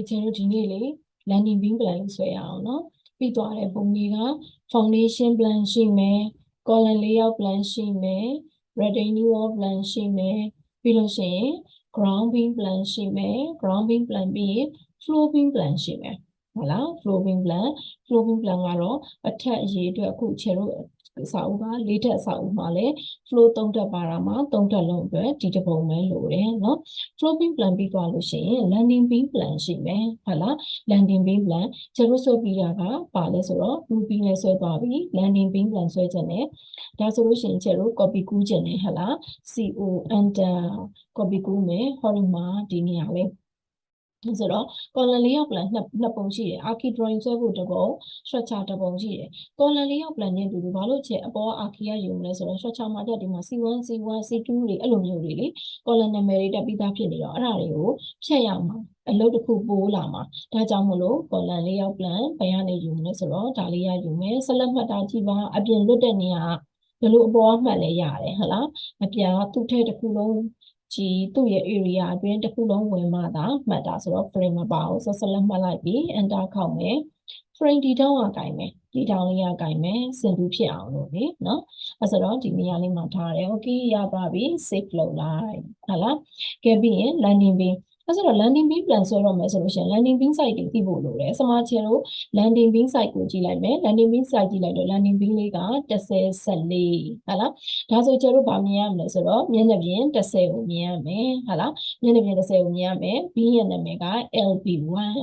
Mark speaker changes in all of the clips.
Speaker 1: ကျတို့ဒီနေ့လေ landing beam plan လို့ဆွဲရအောင်နော်ပြီးသွားတဲ့ပုံကြီးက foundation plan ရှိမယ် column layout plan ရှိမယ် retaining wall plan ရှိမယ်ပြီးလို့ရှိရင် ground beam plan ရှိမယ် ground beam plan ပြီးရင် floor beam plan ရှိမယ်ဟုတ်လား floor beam plan ကတော့အထက်အရေးအတွက်အခုကျတို့အစာအုပ်က၄ထပ်အစာအုပ်မှာလည်း floor 3ထပ်ပါတာမှာ3ထပ်လုံးအတွက်ဒီတစ်ပုံပဲလိုတယ်နော် floor beam plan ပြီးသွားလို့ရှိရင် landing beam plan ရှိမယ်ဟုတ်လား landing beam plan ကျတို့ဆွဲပြီးတာကပါလဲဆိုတော့ blue beam နဲ့ဆွဲသွားပြီ landing beam plan ဆွဲခြင်းနဲ့ဒါဆိုလို့ရှိရင်ကျတို့ copy ကူးခြင်းနဲ့ဟုတ်လား CO enter copy ကူးမယ်ဟောဒီမှာဒီနေရာလေးဆိုတော့ column layout plan နှစ်ပုံရှိတယ် archi drawing ဆွဲဖို့တစ်ပုံ structure တစ်ပုံရှိတယ် column layout plan နဲ့တူတူဘာလို့ချက်အပေါ် archi ရယူမလဲဆိုတော့ structure မှာတက်ဒီမှာ C1 C1 C2 တွေအဲ့လိုမျိုးတွေလေ column နာမည်တွေတက်ပြီးသားဖြစ်နေတော့အဲ့ဒါတွေကိုဖြတ်ရမှာအလုပ်တစ်ခုပိုးလာမှာဒါကြောင့်မလို့ column layout plan ဘယ်ကနေယူမလဲဆိုတော့ဒါလေးရယူမယ်ဆက်လက်မှတ်တာကြည့်ပါအပြင်လွတ်တဲ့နေရာဘယ်လိုအပေါ်မှတ်လဲရတယ်ဟုတ်လားအပြင်ကသူ့ထဲတစ်ခုလုံးကြီးသူ့ရဲ့ area အတွင်းတစ်ခုလုံးဝင်မှသာမှတ်တာဆိုတော့ frame မပါဘူးဆက်လက်မှတ်လိုက်ပြီး enter ခောက်မယ် frame ဒီတောင်းကကိုင်မယ်ဒီတောင်းလေးကကိုင်မယ်စင်တူဖြစ်အောင်လို့လေနော်အဲ့ဆိုတော့ဒီနေရာလေးမှာထားတယ် okay ရပါပြီ save လုပ်လိုက်ဟုတ်လားကဲပြီးရင် landing beam အဲ့ဆိုတော့ landing beam plan ဆွဲတော့မယ်ဆိုလို့ရှိရင် landing beam site တွေသိဖို့လိုတယ်စမချေတို့ landing beam site ကိုကြည့်လိုက်မယ် landing beam site ကြည့်လိုက်တော့ landing beam လေးက10 14ဟုတ်လားဒါဆိုကျတို့ဗာမြင်ရမလဲဆိုတော့မျက်နှာပြင်10ကိုမြင်ရမယ်ဟုတ်လားမျက်နှာပြင်10ကိုမြင်ရမယ် beam ရဲ့နာမည်က LB1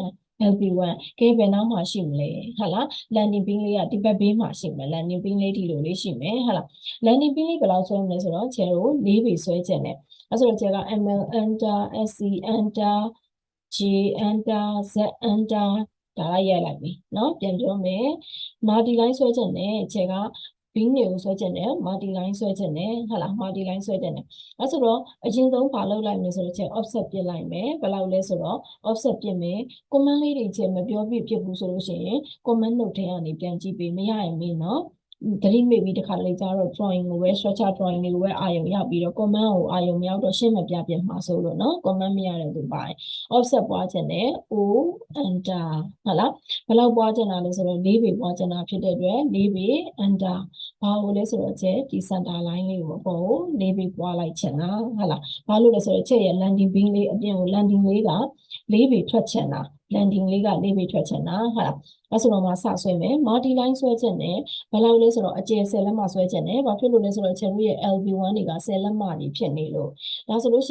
Speaker 1: LB1 ကဲဘယ်နောက်မှာရှိမလဲဟုတ်လား landing beam လေးကဒီဘက်ဘေးမှာရှိမယ် landing beam လေးဒီလိုလေးရှိမယ်ဟုတ်လား landing beam လေးဘယ်လောက်ဆွဲမလဲဆိုတော့ကျတို့၄ပေဆွဲခြင်းနဲ့အဲ့ဆိုတော့ကျက ML enter SC enter G enter Z enter ဒါလိုက်ရိုက်လိုက်ပြီเนาะပြန်ပြောမယ် multi line ဆွဲခြင်းနဲ့ကျက beam တွေကိုဆွဲခြင်းနဲ့ multi line ဆွဲခြင်းနဲ့ဟုတ်လား multi line ဆွဲခြင်းနဲ့အဲ့ဆိုတော့အရင်ဆုံးဘာလုပ်လိုက်မလဲဆိုတော့ကျ offset ပြစ်လိုက်မယ်ဘယ်လောက်လဲဆိုတော့ offset ပြစ်မယ် command လေးတွေကျမပြောပြဖြစ်ဘူးဆိုလို့ရှိရင် command note ထဲကနေပြန်ကြည့်ပေးမရရင်မင်းเนาะတတိမိပြီးတခါတလေကျတော့ drawing ကိုပဲ structure drawing တွေကိုပဲအာရုံရောက်ပြီးတော့ command ကိုအာရုံရောက်တော့ရှင်းမပြပြမှာဆိုလို့เนาะ command မရတဲ့သူပိုင်း offset ပွားခြင်းနဲ့ O enter ဟုတ်လားဘယ်လောက်ပွားခြင်းတာလဲဆိုတော့၄ပေပွားခြင်းတာဖြစ်တဲ့အတွက်၄ပေ enter ဘာလို့လဲဆိုတော့ကျဒီ center line လေးကိုပေါ့၄ပေပွားလိုက်ခြင်းတာဟုတ်လားဘာလို့လဲဆိုတော့ကျရဲ့ landing beam လေးအပြင်ကို landing လေးက၄ပေထွက်ခြင်းတာ landing လေးက၄ပေထွက်ခြင်းတာဟုတ်လားအဲ့ဆိုတော့မှစဆွဲမယ် multi line ဆွဲခြင်းနဲ့ဘယ်လောက်လဲဆိုတော့အကျယ်10လက်မဆွဲခြင်းနဲ့ဘာဖြစ်လို့လဲဆိုတော့ကျတို့ရဲ့ LB1 တွေက10လက်မကြီးဖြစ်နေလို့ဒါဆိုလို့